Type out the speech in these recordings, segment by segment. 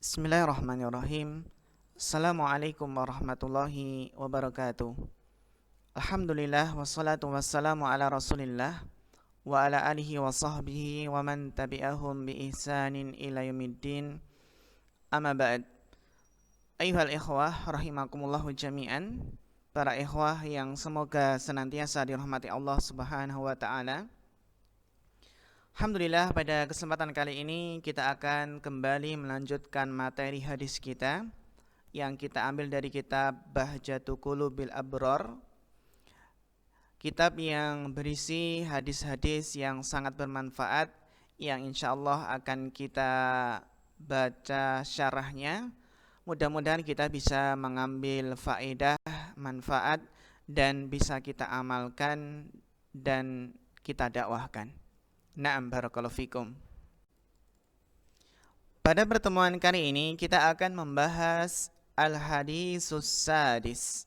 Bismillahirrahmanirrahim. Assalamualaikum warahmatullahi wabarakatuh. Alhamdulillah wassalatu wassalamu ala Rasulillah wa ala alihi wa sahbihi wa man tabi'ahum bi ihsanin ila yaumiddin. Amma ba'd. Ayuhal ikhwah rahimakumullahu jami'an. Para ikhwah yang semoga senantiasa dirahmati Allah Subhanahu wa taala. Alhamdulillah, pada kesempatan kali ini kita akan kembali melanjutkan materi hadis kita yang kita ambil dari kitab Bahjatu Qulubil Abrar, kitab yang berisi hadis-hadis yang sangat bermanfaat yang insyaallah akan kita baca syarahnya. Mudah-mudahan kita bisa mengambil faedah, manfaat, dan bisa kita amalkan dan kita dakwahkan. Na'am, barakallahu fikum. Pada pertemuan kali ini kita akan membahas al-hadisus sadis.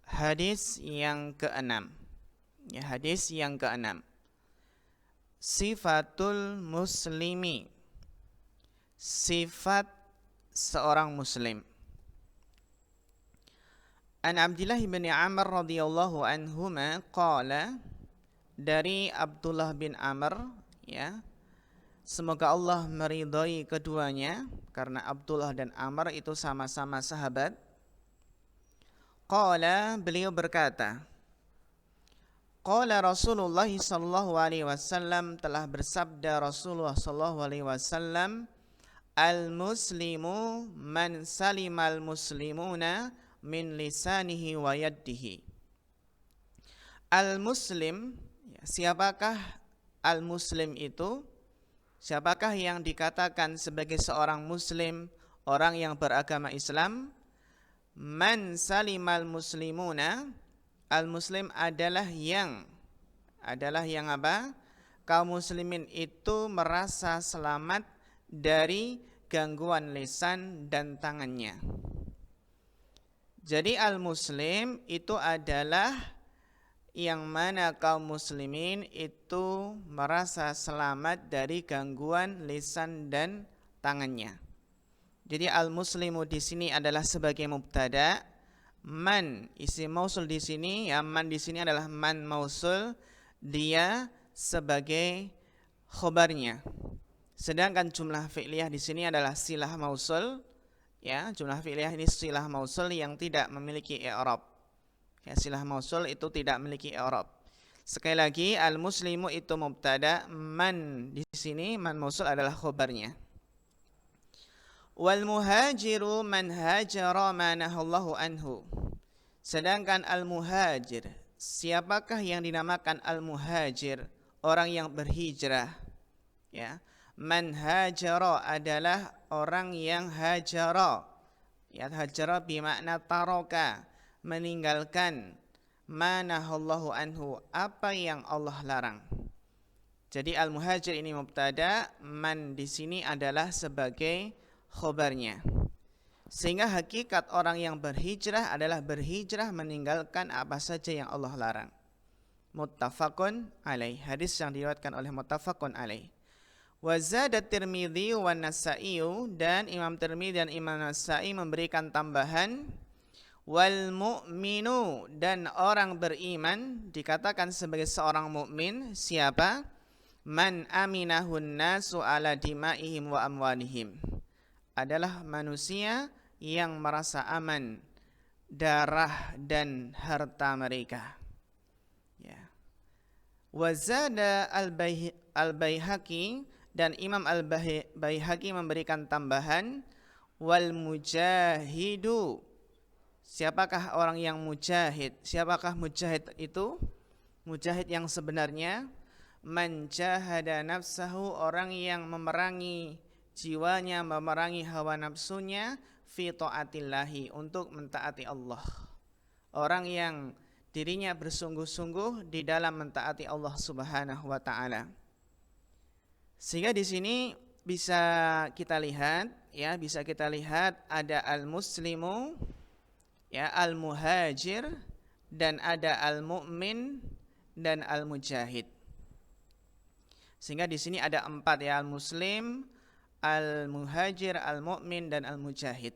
Hadis yang keenam. Ya, hadis yang keenam. Sifatul muslimi. Sifat seorang muslim. An Abdullah bin Amr radhiyallahu anhuma qala, dari Abdullah bin Amr, ya, semoga Allah meridhai keduanya karena Abdullah dan Amr itu sama-sama sahabat. Qala, beliau berkata, qala Rasulullah sallallahu alaihi wasallam, telah bersabda Rasulullah sallallahu alaihi wasallam, al muslimu man salimal muslimuna min lisanihi wa yadihi. Al muslim, siapakah al-muslim itu? Siapakah yang dikatakan sebagai seorang muslim, orang yang beragama Islam? Man salimal muslimuna, al-muslim adalah yang apa? Kaum muslimin itu merasa selamat dari gangguan lisan dan tangannya. Jadi al-muslim itu adalah yang mana kaum muslimin itu merasa selamat dari gangguan lisan dan tangannya. Jadi al-muslimu di sini adalah sebagai mubtada, man isim mausul di sini, ya, man di sini adalah man mausul, dia sebagai khobarnya. Sedangkan jumlah fi'liyah di sini adalah silah mausul, ya, jumlah fi'liyah ini silah mausul yang tidak memiliki i'rab. Ya, silah mausul itu tidak memiliki i'rab. Sekali lagi, al-muslimu itu mubtada, man di sini man mausul adalah khobarnya. Wal muhajiru man hajara ma nahallahu anhu. Sedangkan al-muhajir, siapakah yang dinamakan al-muhajir? Orang yang berhijrah. Ya. Man hajara adalah orang yang hajara. Ya, hajara bermakna taraka, meninggalkan, manahallahu anhu, apa yang Allah larang. Jadi al-muhajir ini mubtada, man di sini adalah sebagai khobarnya. Sehingga hakikat orang yang berhijrah adalah berhijrah meninggalkan apa saja yang Allah larang. Muttafaqun alaih, hadis yang diriwayatkan oleh muttafaqun alaih. Wa zada Tirmidzi wa Nasa'i, dan Imam Tirmidzi dan Imam Nasa'i memberikan tambahan, wal mu'minu, dan orang beriman dikatakan sebagai seorang mukmin siapa? Man aminahun nasu ala dimaihim wa amwalihim, adalah manusia yang merasa aman darah dan harta mereka. Ya. Wa zada al-Baihaqi, dan Imam al-Baihaqi memberikan tambahan, wal mujahidu. Siapakah orang yang mujahid? Siapakah mujahid itu? Mujahid yang sebenarnya, man jahada nafsahu, orang yang memerangi jiwanya, memerangi hawa nafsunya, fi ta'atillahi, untuk mentaati Allah. Orang yang dirinya bersungguh-sungguh di dalam mentaati Allah Subhanahu wa taala. Sehingga di sini bisa kita lihat, ya, bisa kita lihat ada al-muslimu, ya, al-muhajir, dan ada al-mu'min dan al-mujahid. Sehingga di sini ada 4, ya, al-muslim, al-muhajir, al-mu'min, dan al-mujahid.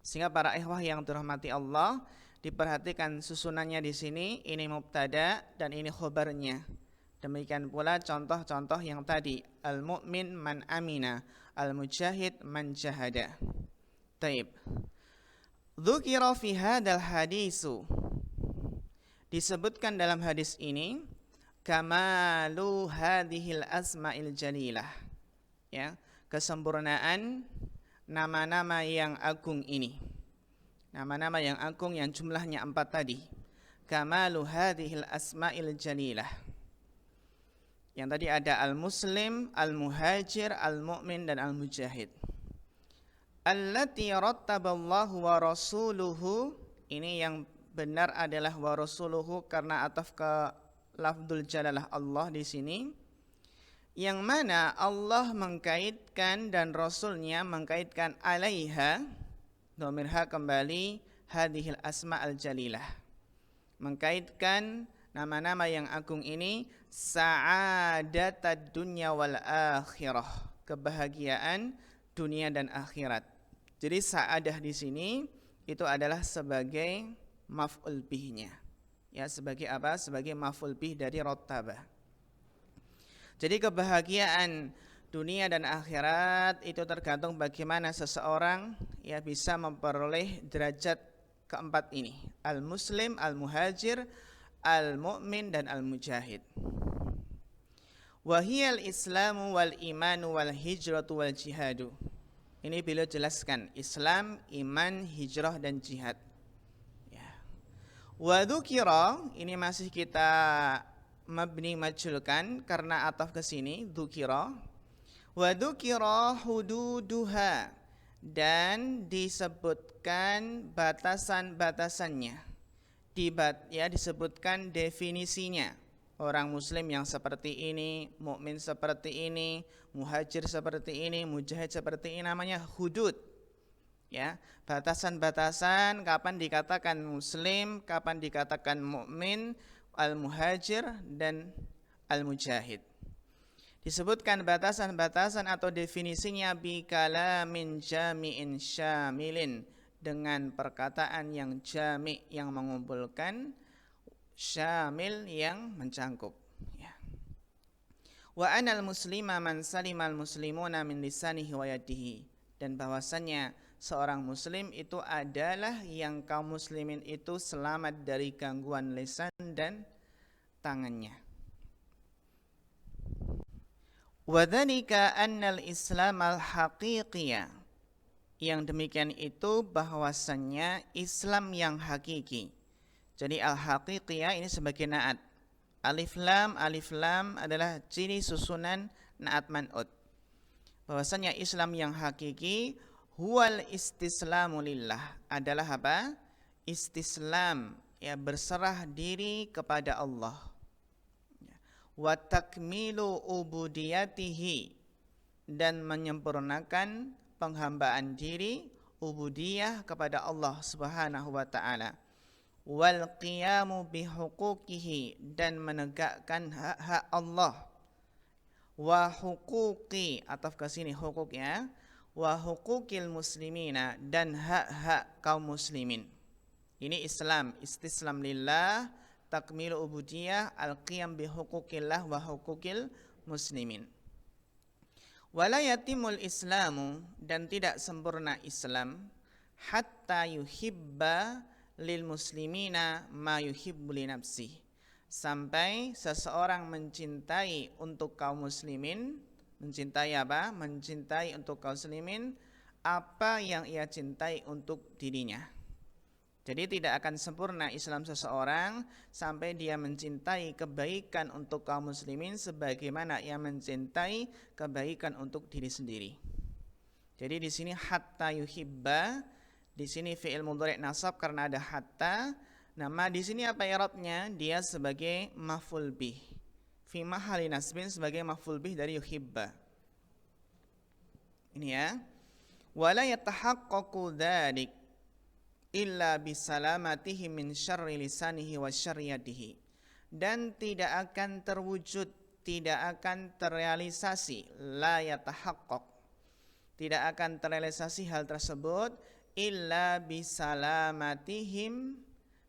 Sehingga para ikhwah yang dirahmati Allah, diperhatikan susunannya di sini, ini mubtada dan ini khobarnya. Demikian pula contoh-contoh yang tadi, al-mu'min man amina, al-mujahid man jahada. Taib. Dzukira fi hadzal hadisu. Disebutkan dalam hadis ini kamalu hadhil asma'il jalilah. Ya, kesempurnaan nama-nama yang agung ini. Nama-nama yang agung yang jumlahnya 4 tadi. Kamalu hadhil asma'il jalilah. Yang tadi ada al-muslim, al-muhajir, al-mu'min, dan al-mujahid. Allati rattaballahu wa rasuluhu. Ini yang benar adalah wa rasuluhu karena ataf ke lafdzul jalalah Allah di sini. Yang mana Allah mengkaitkan dan Rasulnya mengkaitkan alaiha, dhamirha kembali hadhil asma al jalilah, mengkaitkan nama-nama yang agung ini sa'adatad dunya wal akhirah, kebahagiaan dunia dan akhirat. Jadi sa'adah di sini itu adalah sebagai maf'ul bihnya. Ya, sebagai apa? Sebagai maf'ul bih dari rattaba. Jadi kebahagiaan dunia dan akhirat itu tergantung bagaimana seseorang ya bisa memperoleh derajat keempat ini. Al-muslim, al-muhajir, al-mu'min, dan al-mujahid. Wahiyal islamu wal imanu wal hijratu wal jihadu. Ini beliau jelaskan, Islam, iman, hijrah, dan jihad. Ya. Wa dzukira, ini masih kita mabni majhulkan karena ataf ke sini dzukira. Wa dzukira hududuha, dan disebutkan batasan-batasannya. Disebutkan definisinya. Orang muslim yang seperti ini, mukmin seperti ini, muhajir seperti ini, mujahid seperti ini, namanya hudud. Ya, batasan-batasan kapan dikatakan muslim, kapan dikatakan mukmin, al-muhajir, dan al-mujahid. Disebutkan batasan-batasan atau definisinya bi kalamin jami'in syamilin, dengan perkataan yang jami' yang mengumpulkan, syamil yang mencangkup. Ya. Wa anal muslima man salimal muslimuna min lisanihi wa yadihi, dan bahwasannya seorang muslim itu adalah yang kaum muslimin itu selamat dari gangguan lisan dan tangannya. Wadzalika annal islam al-haqiqiyah, yang demikian itu bahwasannya Islam yang hakiki. Jadi al-haqiqiyah ini sebagai naat. Alif lam adalah ciri susunan naat man'ud. Bahwasannya Islam yang hakiki huwal istislamu lillah, adalah apa? Istislam, ya, berserah diri kepada Allah. Wa takmilu ubudiyatihi, dan menyempurnakan penghambaan diri, ubudiyah kepada Allah Subhanahu wa taala. Wal qiyamu bihuquqihi, dan menegakkan hak-hak Allah. Wa huquqi, ataf ke sini hukuk, ya. Wa huquqil muslimina, dan hak-hak kaum muslimin. Ini Islam, istislam lillah, takmilu ubudiyah, al-qiyam bihuquqillah wa huquqil muslimin. Wala yatimul islamu, dan tidak sempurna Islam, hatta yuhibba lil muslimina ma yuhibbu li nafsih, sampai seseorang mencintai untuk kaum muslimin. Mencintai apa? Mencintai untuk kaum muslimin apa yang ia cintai untuk dirinya. Jadi tidak akan sempurna Islam seseorang sampai dia mencintai kebaikan untuk kaum muslimin sebagaimana ia mencintai kebaikan untuk diri sendiri. Jadi di sini hatta yuhibba, di sini fi'il mudhari' nasab karena ada hatta. Nama di sini apa i'rabnya? Dia sebagai maf'ul bih. Fi mahali nasbin, sebagai maf'ul bih dari yuhibba. Ini ya. Wala yatahaqqaqu dzalik illa bisalamatihi min syarri lisanihi wa syarri yadihi, dan tidak akan terwujud, tidak akan terrealisasi, la yatahaqqaq, tidak akan terrealisasi hal tersebut illa bisalamatihim,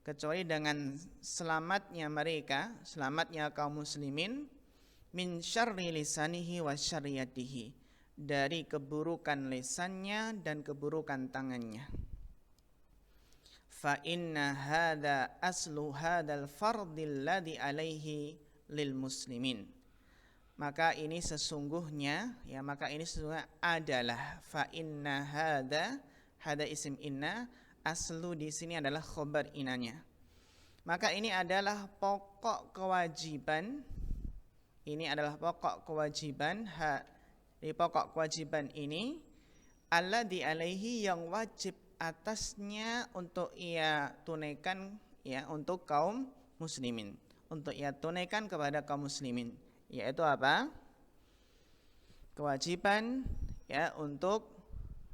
kecuali dengan selamatnya mereka, selamatnya kaum muslimin, min syarri lisanihi wa syarri yadihi, dari keburukan lisannya dan keburukan tangannya. Fa inna hadza aslu hadzal fardil ladzi alaihi lil muslimin. Maka ini sesungguhnya adalah fa inna hadza isim inna, aslu di sini adalah khobar inanya. Maka ini adalah pokok kewajiban. Ini adalah pokok kewajiban. Di pokok kewajiban ini alladzi alaihi, yang wajib atasnya untuk ia tunaikan, ya, untuk kaum muslimin, untuk ia tunaikan kepada kaum muslimin, yaitu apa? Kewajiban, ya, untuk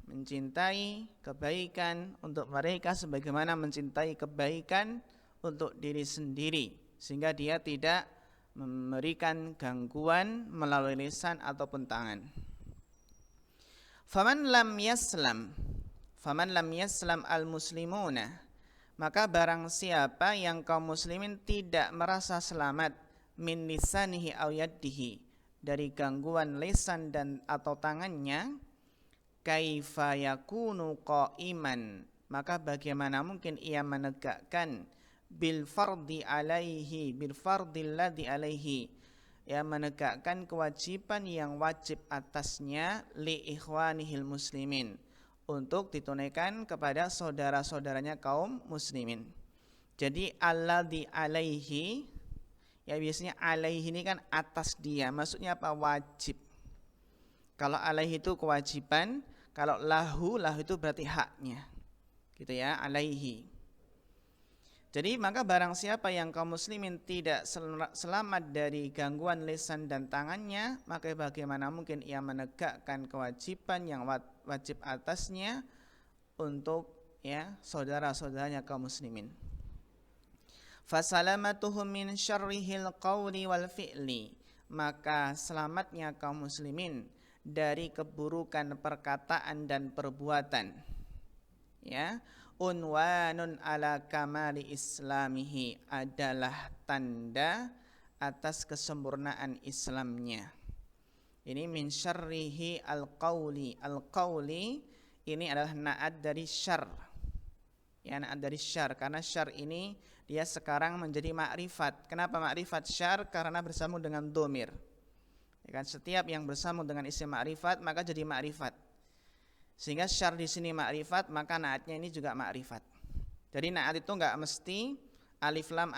mencintai kebaikan untuk mereka sebagaimana mencintai kebaikan untuk diri sendiri, sehingga dia tidak memberikan gangguan melalui lisan ataupun tangan. Faman lam yaslam al-muslimuna, maka barang siapa yang kaum muslimin tidak merasa selamat min lisanihi aw yaddihi, dari gangguan lisan dan atau tangannya, kaifa yakunu qa'iman, maka bagaimana mungkin ia menegakkan bil fardil ladzi alaihi, ya, menegakkan kewajiban yang wajib atasnya li ikhwanihil muslimin, untuk ditunaikan kepada saudara-saudaranya kaum muslimin. Jadi alladzi alaihi, ya, biasanya alaihi ini kan atas dia, maksudnya apa? Wajib. Kalau alaihi itu kewajiban, kalau lahu itu berarti haknya, gitu ya, alaihi. Jadi maka barang siapa yang kaum muslimin tidak selamat dari gangguan lisan dan tangannya, maka bagaimana mungkin ia menegakkan kewajiban yang wajib atasnya untuk, ya, saudara-saudaranya kaum muslimin. Fasalamatuhum min syarrihil qawli wal fi'li, maka selamatnya kaum muslimin dari keburukan perkataan dan perbuatan, ya, unwanun ala kamali islamihi, adalah tanda atas kesempurnaan Islamnya. Ini min syarrihi al-qawli. Al-qawli ini adalah na'at dari syar, ya, na'at dari syar, karena syar ini dia sekarang menjadi ma'rifat. Kenapa ma'rifat syar? Karena bersambung dengan dhamir, ya kan? Setiap yang bersambung dengan isim ma'rifat maka jadi ma'rifat. Sehingga syar di sini ma'rifat, maka naatnya ini juga ma'rifat. Jadi naat itu enggak mesti alif lam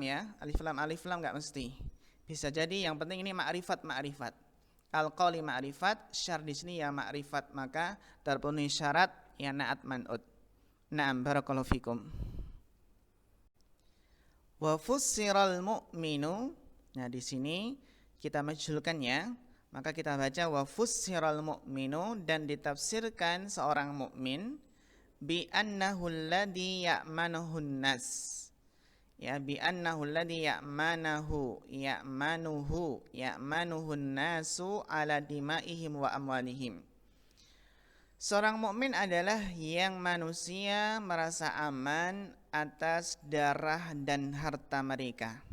ya, alif lam enggak mesti. Bisa jadi yang penting ini ma'rifat. Al-qawli ma'rifat, syar di sini ya ma'rifat, maka terpenuhi syarat ya naat man'ud. Na'am, barakallahu fikum. Wa fussiral mu'minu. Nah, di sini kita majhulkannya. Maka kita baca wa fussiral mu'minu, dan ditafsirkan seorang mukmin bi annahu alladhi ya'manuhun nas, ya, bi annahu alladhi ya'manuhun nasu ala dimaihim wa amwalihim. Seorang mukmin adalah yang manusia merasa aman atas darah dan harta mereka.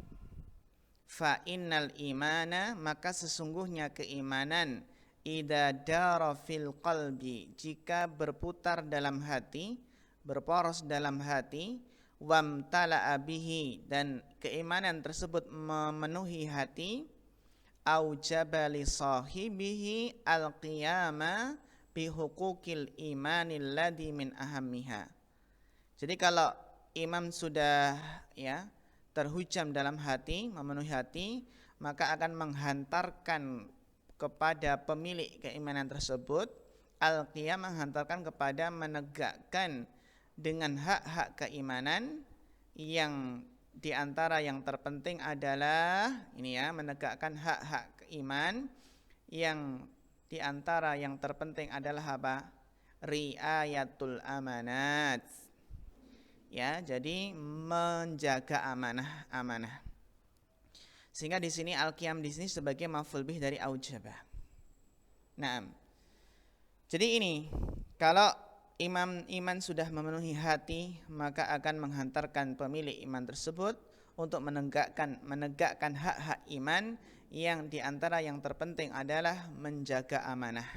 Fa innal imana, maka sesungguhnya keimanan, idza dara fil qalbi, jika berputar dalam hati, berporos dalam hati, wamtala'a bihi, dan keimanan tersebut memenuhi hati, aujaba li sahibihi al-qiyama bi huquqil imanil ladzi min ahammiha. Jadi kalau iman sudah, ya, terhujam dalam hati, memenuhi hati, maka akan menghantarkan kepada pemilik keimanan tersebut al-qiyam, menghantarkan kepada menegakkan dengan hak-hak keimanan, yang diantara yang terpenting adalah ini, ya, menegakkan hak-hak keiman, yang diantara yang terpenting adalah apa? Riayatul amanat, ya, jadi menjaga amanah. Sehingga di sini al-qiyam di sini sebagai maf'ul bih dari aujaba. Naam. Jadi ini, kalau iman sudah memenuhi hati, maka akan menghantarkan pemilik iman tersebut untuk menegakkan hak-hak iman, yang diantara yang terpenting adalah menjaga amanah.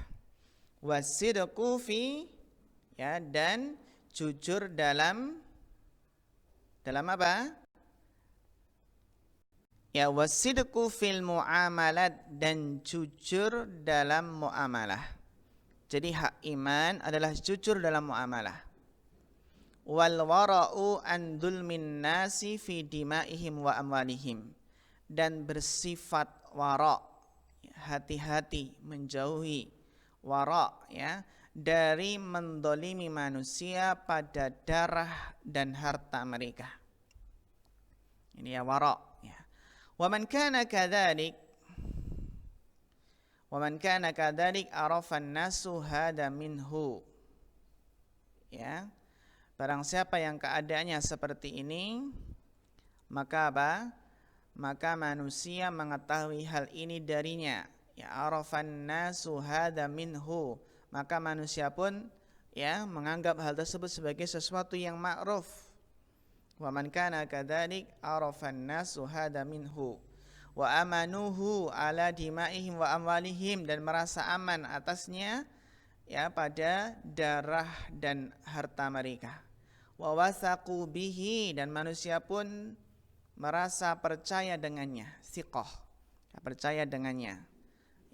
Wasidqu fi, ya, dan jujur dalam apa? Ya, wasidqu fil muamalat, dan jujur dalam muamalah. Jadi hak iman adalah jujur dalam muamalah. Wal wara'u an dzulmin nasi fi dimaihim wa amwalihim, dan bersifat wara', hati-hati menjauhi wara', ya, dari mendolimi manusia pada darah dan harta mereka. Ini ya wara', ya. Wa man kana kadzalik arafan nasu hada minhu, ya. Barang siapa yang keadaannya seperti ini, maka apa? Maka manusia mengetahui hal ini darinya. Ya, arafan nasu hada minhu, maka manusia pun, ya, menganggap hal tersebut sebagai sesuatu yang ma'ruf. Wa man kana kadzalik arafan nasu hada minhu wa amanuhu ala dimaihim wa amwalihim, dan merasa aman atasnya, ya, pada darah dan harta mereka. Wa wasaqu bihi, dan manusia pun merasa percaya dengannya, thiqah, percaya dengannya,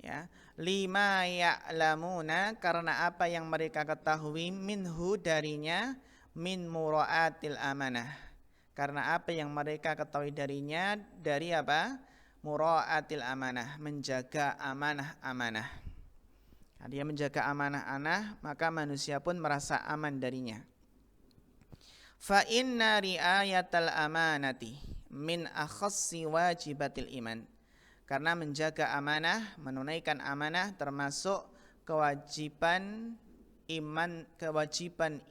ya. Lima ya'lamuna, karena apa yang mereka ketahui, minhu, darinya, min mura'atil amanah, karena apa yang mereka ketahui darinya, dari apa? Mura'atil amanah, menjaga amanah-amanah. Dia menjaga amanah-amanah, maka manusia pun merasa aman darinya. Fa inna ri'ayatal amanati min akhassi wajibatil iman, karena menjaga amanah, menunaikan amanah termasuk kewajiban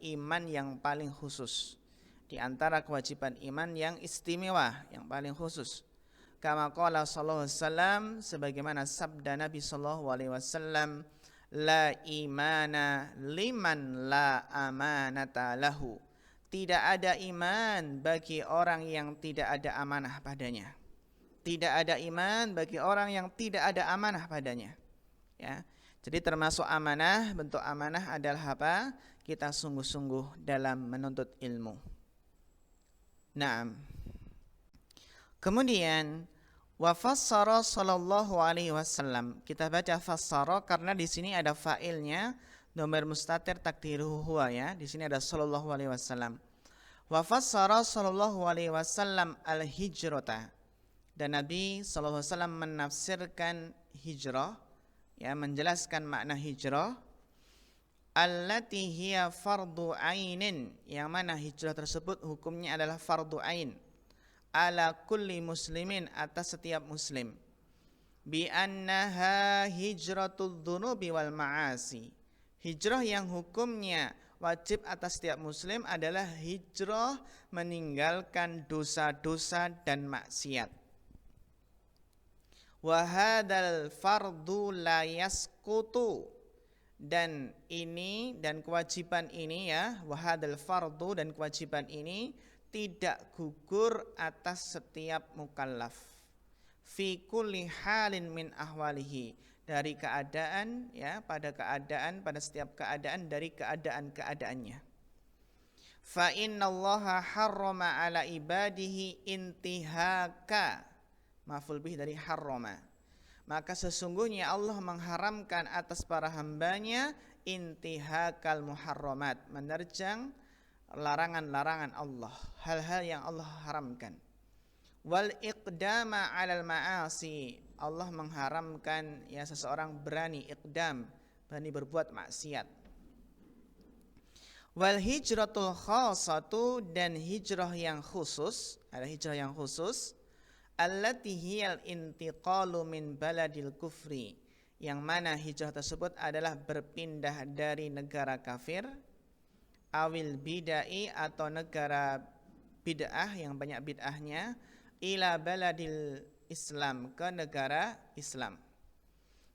iman yang paling khusus, di antara kewajiban iman yang istimewa, yang paling khusus. Kama qala sallallahu alaihi wasallam, sebagaimana sabda Nabi sallallahu alaihi wasallam, la imana liman la amanata lahu, tidak ada iman bagi orang yang tidak ada amanah padanya. Tidak ada iman bagi orang yang tidak ada amanah padanya. Ya. Jadi termasuk amanah, bentuk amanah adalah apa? Kita sungguh-sungguh dalam menuntut ilmu. Naam. Kemudian wa fassara sallallahu alaihi wasallam. Kita baca fassara karena di sini ada fa'ilnya, dhamir mustatir takdiruhu huwa, ya. Di sini ada sallallahu alaihi wasallam. Wa fassara sallallahu alaihi wasallam al-hijrata, dan Nabi sallallahu alaihi wasallam menafsirkan hijrah, ya, menjelaskan makna hijrah, allati hiya fardu ainin, yang mana hijrah tersebut hukumnya adalah fardu ain, ala kulli muslimin, atas setiap muslim, bi annaha hijratul dzunubi wal ma'asi. Hijrah yang hukumnya wajib atas setiap muslim adalah hijrah meninggalkan dosa-dosa dan maksiat. Wa hadzal fardu la yasqutu, dan ini, dan kewajiban ini, ya, wa hadzal fardu, dan kewajiban ini tidak gugur atas setiap mukallaf, fi kulli halin min ahwalihi, dari keadaan, ya, pada setiap keadaan dari keadaan-keadaannya. Fa innallaha harrama ala ibadihi intihaka, maf'ul bih dari harrama, maka sesungguhnya Allah mengharamkan atas para hambanya intihakal muharramat, menerjang larangan-larangan Allah, hal-hal yang Allah haramkan. Wal iqdama 'alal ma'asi, Allah mengharamkan, ya, seseorang berani berbuat maksiat. Wal hijratul khassatu, dan hijrah yang khusus, ada hijrah yang khusus, allati hiyal intiqalu min baladil kufri, yang mana hijrah tersebut adalah berpindah dari negara kafir, awil bid'ah, atau negara bid'ah yang banyak bid'ahnya, ila baladil Islam, ke negara Islam.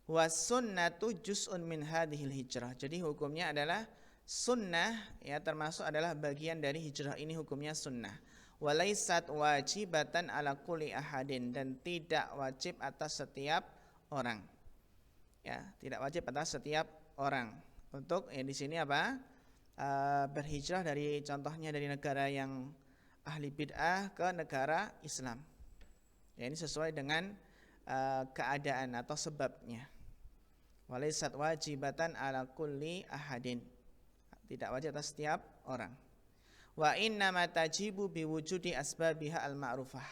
Wasunnatu juz'un min hadhil hijrah. Jadi hukumnya adalah sunnah, ya, termasuk adalah bagian dari hijrah ini, hukumnya sunnah. Walaisat wajibatan ala kulli ahadin, dan tidak wajib atas setiap orang. Ya, tidak wajib atas setiap orang. Untuk di sini apa? Berhijrah dari, contohnya dari negara yang ahli bid'ah ke negara Islam. Ya, ini sesuai dengan keadaan atau sebabnya. Walaisat wajibatan ala kulli ahadin, tidak wajib atas setiap orang. Wa innama tajibu biwujudi asbabiha al-ma'rufah,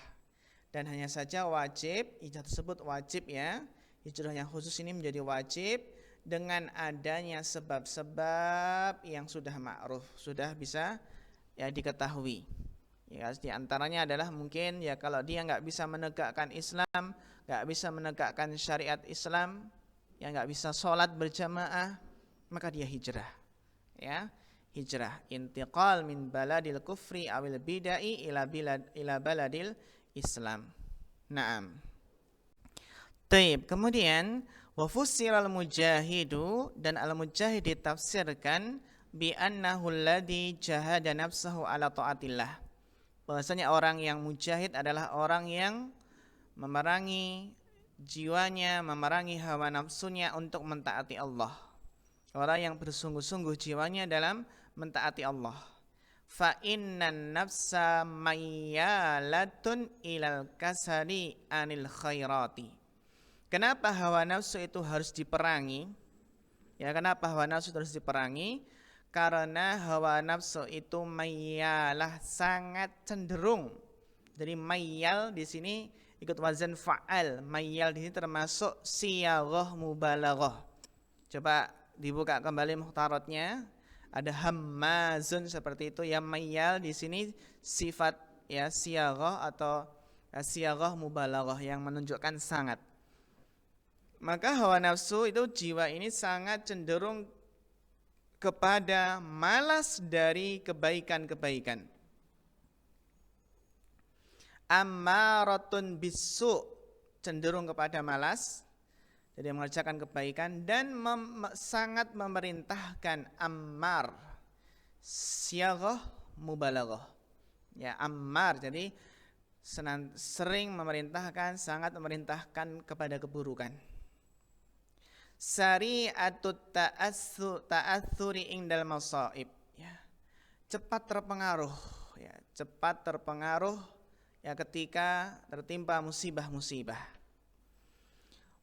dan hanya saja wajib, hijrah tersebut wajib, ya, hijrah yang khusus ini menjadi wajib dengan adanya sebab-sebab yang sudah ma'ruf, sudah bisa, ya, diketahui. Ya, di antaranya adalah mungkin, ya, kalau dia nggak bisa menegakkan Islam, nggak bisa menegakkan syariat Islam, yang nggak bisa sholat berjamaah, maka dia hijrah, ya, hijrah, intiqal min baladil kufri awil bidai ila baladil Islam. Naam. Taib. Kemudian wa fussiral mujahidu, dan al mujahid ditafsirkan bi annahu alladhi jahada nafsahu ala taatillah, bahwasanya orang yang mujahid adalah orang yang memerangi jiwanya, memerangi hawa nafsunya untuk mentaati Allah. Orang yang bersungguh-sungguh jiwanya dalam mentaati Allah. Fa innan nafsa mayyalatun ilal kasali anil khairati. Kenapa hawa nafsu itu harus diperangi? Ya, kenapa hawa nafsu harus diperangi? Karena hawa nafsu itu mayyalah, sangat cenderung. Jadi mayyal di sini ikut wazan fa'al. Mayyal di sini termasuk siyaghah mubalaghah. Coba dibuka kembali muhtaratnya. Ada hammazun seperti itu, ya. Mayyal di sini sifat, ya, siyaghah atau siyaghah mubalaghah yang menunjukkan sangat. Maka hawa nafsu itu, jiwa ini sangat cenderung kepada malas dari kebaikan-kebaikan. Ammaratun bisu, cenderung kepada malas jadi mengerjakan kebaikan, dan sangat memerintahkan. Ammar, siyaghah mubalaghah, ya, ammar, jadi sering memerintahkan, sangat memerintahkan kepada keburukan. Sari'atut ta'athuri indal masaib, ya, cepat terpengaruh, ya, cepat terpengaruh, ya, ketika tertimpa musibah-musibah.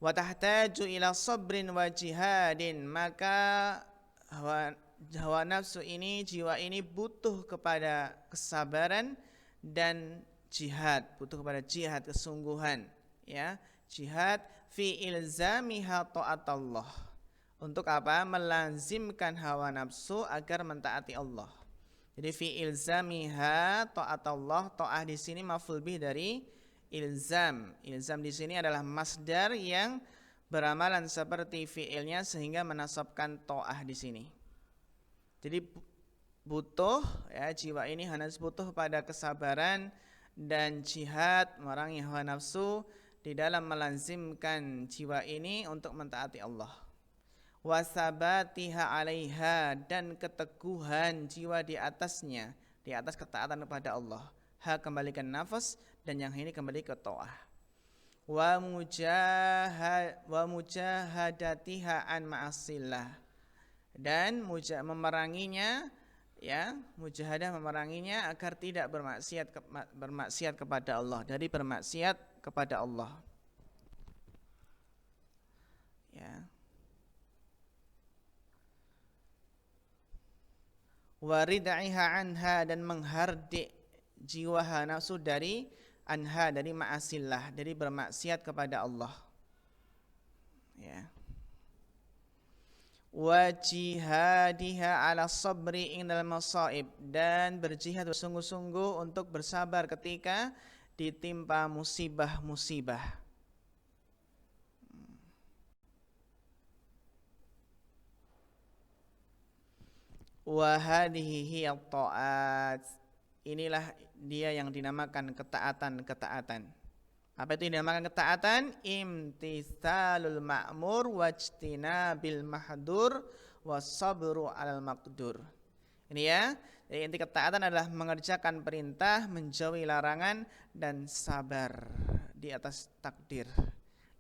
Wa tahtaju ila sabrin wa jihadin, maka hawa nafsu ini, jiwa ini butuh kepada kesabaran dan jihad, butuh kepada jihad, kesungguhan, ya, jihad fi ilzamiha ta'atallah, untuk apa? Melazimkan hawa nafsu agar mentaati Allah. Jadi fi ilzamiha ta'atallah, ta'ah di sini maf'ul bih dari ilzam. Ilzam di sini adalah masdar yang beramalan seperti fiilnya sehingga menasabkan ta'ah di sini. Jadi butuh, ya, jiwa ini harus butuh pada kesabaran dan jihad, memerangi hawa nafsu di dalam melazimkan jiwa ini untuk mentaati Allah. Wasabatiha 'alaiha, dan keteguhan jiwa di atasnya, di atas ketaatan kepada Allah. Ha, kembalikan nafas, dan yang ini kembali ke ta'ah. Wa mujahadatiha an ma'asillah, dan memeranginya, ya, mujahadah, memeranginya agar tidak bermaksiat kepada Allah, dari bermaksiat kepada Allah, ya. Waridaiha anha, dan menghardik jiwa nafsu dari anha, dari ma'asillah, dari bermaksiat kepada Allah, ya. Wa jihadiha ala sabri indal masaib, dan berjihad bersungguh-sungguh untuk bersabar ketika ditimpa musibah-musibah. Wa hadhihi hiya ta'at, inilah dia yang dinamakan ketaatan-ketaatan. Apa itu yang dinamakan ketaatan? Imtithalul ma'mur wajtinabil mahdur wasabru 'alal maqdur. Ini ya. Jadi inti ketaatan adalah mengerjakan perintah, menjauhi larangan dan sabar di atas takdir.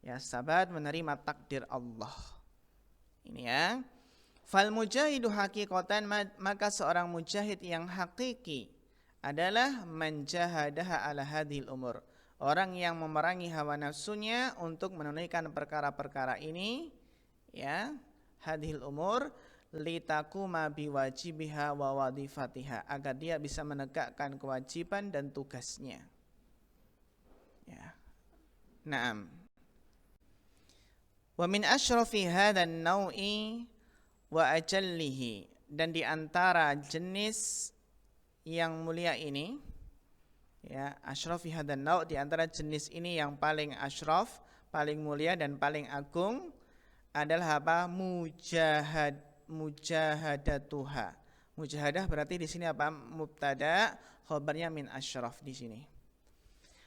Ya, sabar menerima takdir Allah. Ini ya. Fal mujahidu haqiqatan, maka seorang mujahid yang hakiki adalah menjahadaha ala hadhil umur. Orang yang memerangi hawa nafsunya untuk menunaikan perkara-perkara ini, ya, hadhil umur, litakuma biwajibiha wa wadifatiha, agar dia bisa menegakkan kewajiban dan tugasnya. Ya. Naam. Wa min asyrafi hadzal nau'i wa ajallihi, dan di antara jenis yang mulia ini, ya, asyrafi hadzal nau', di antara jenis ini yang paling asyraf, paling mulia dan paling agung adalah apa? Mujahadatuha. Mujahadah berarti di sini apa? Mubtada, khabarnya min asyraf di sini.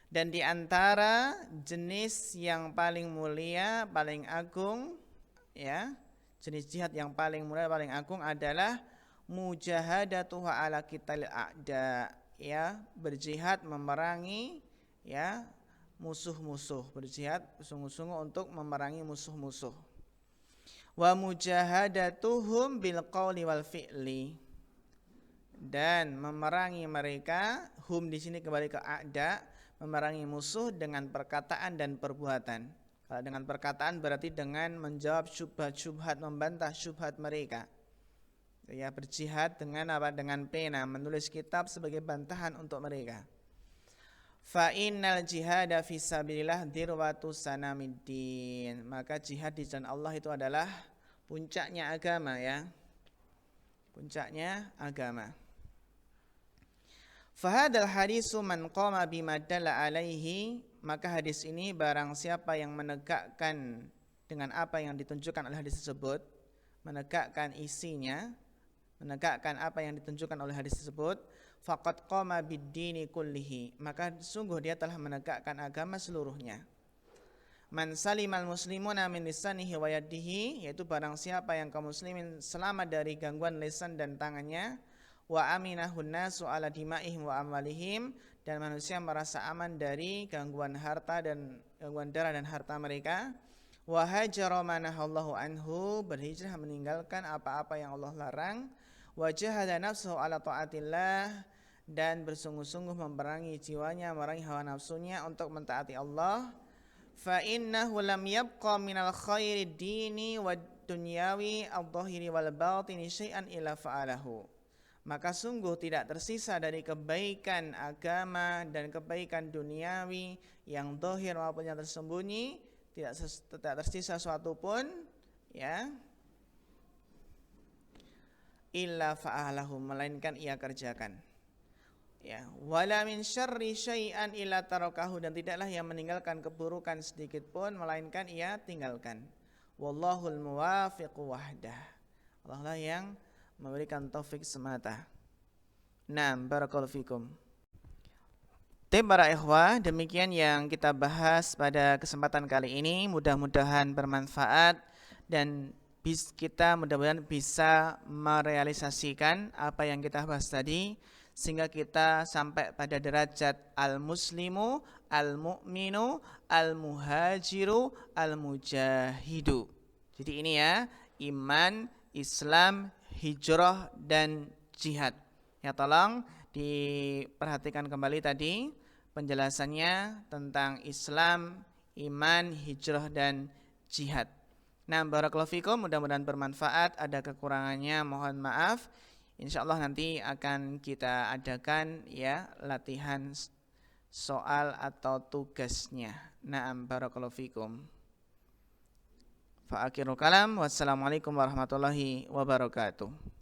Dan di antara jenis yang paling mulia, paling agung, ya, jenis jihad yang paling mulia, paling agung adalah mujahadatuha ala qitalil a'da, ya, berjihad memerangi, ya, musuh-musuh, berjihad sungguh-sungguh untuk memerangi musuh-musuh. Wa mujahadatuhum bil qauli wal fi'li, dan memerangi mereka, hum di sini kembali ke a'da, memerangi musuh dengan perkataan dan perbuatan. Kalau dengan perkataan berarti dengan menjawab syubhat-syubhat, membantah syubhat mereka. Ya, berjihad dengan apa? Dengan pena, menulis kitab sebagai bantahan untuk mereka. Fa innal jihada fi sabilillah dirwatu sanamiddin, maka jihad di jalan Allah itu adalah puncaknya agama, ya. Puncaknya agama. Fahadal hadisu man qama bima dalla alaihi, maka hadis ini barang siapa yang menegakkan dengan apa yang ditunjukkan oleh hadis tersebut, menegakkan isinya, menegakkan apa yang ditunjukkan oleh hadis tersebut, faqad qama bid-dini kullihi, maka sungguh dia telah menegakkan agama seluruhnya. Man salimal muslimuna min lisanihi wa yadihi, yaitu barang siapa yang kaum muslimin selamat dari gangguan lisan dan tangannya, wa aminahun nasu ala dimaihim wa amalihim, dan manusia merasa aman dari gangguan harta dan gangguan darah dan harta mereka, wa hajara manahallahu anhu, berhijrah meninggalkan apa-apa yang Allah larang, wa jahada nafsuhu ala taatillah, dan bersungguh-sungguh memerangi jiwanya, memerangi hawa nafsunya untuk mentaati Allah, fa innahu lam yabqa minal khairi dini wad dunyawi adh-dhahiri wal batini syai'an illa fa'alahu, maka sungguh tidak tersisa dari kebaikan agama dan kebaikan duniawi yang zahir maupun yang tersembunyi, tidak tersisa suatu pun, ya, illa fa'alahu, melainkan ia kerjakan. Ya, wala min syarri syai'an illa tarakahu, dan tidaklah ia meninggalkan keburukan sedikit pun melainkan ia tinggalkan. Wallahul muwafiqu wahdah, Allah lah yang memberikan taufik semata. Naam, barakallahu fikum. Para ikhwah, demikian yang kita bahas pada kesempatan kali ini. Mudah-mudahan bermanfaat dan kita mudah-mudahan bisa merealisasikan apa yang kita bahas tadi, sehingga kita sampai pada derajat al-muslimu, al-mu'minu, al-muhajiru, al-mujahidu. Jadi ini ya, iman, Islam, hijrah, dan jihad. Ya, tolong diperhatikan kembali tadi penjelasannya tentang Islam, iman, hijrah, dan jihad. Nah, barakallahu fikum, mudah-mudahan bermanfaat. Ada kekurangannya mohon maaf. Insyaallah nanti akan kita adakan, ya, latihan soal atau tugasnya. Naam, barakallahu fikum. Fa akhirul kalam, wassalamualaikum warahmatullahi wabarakatuh.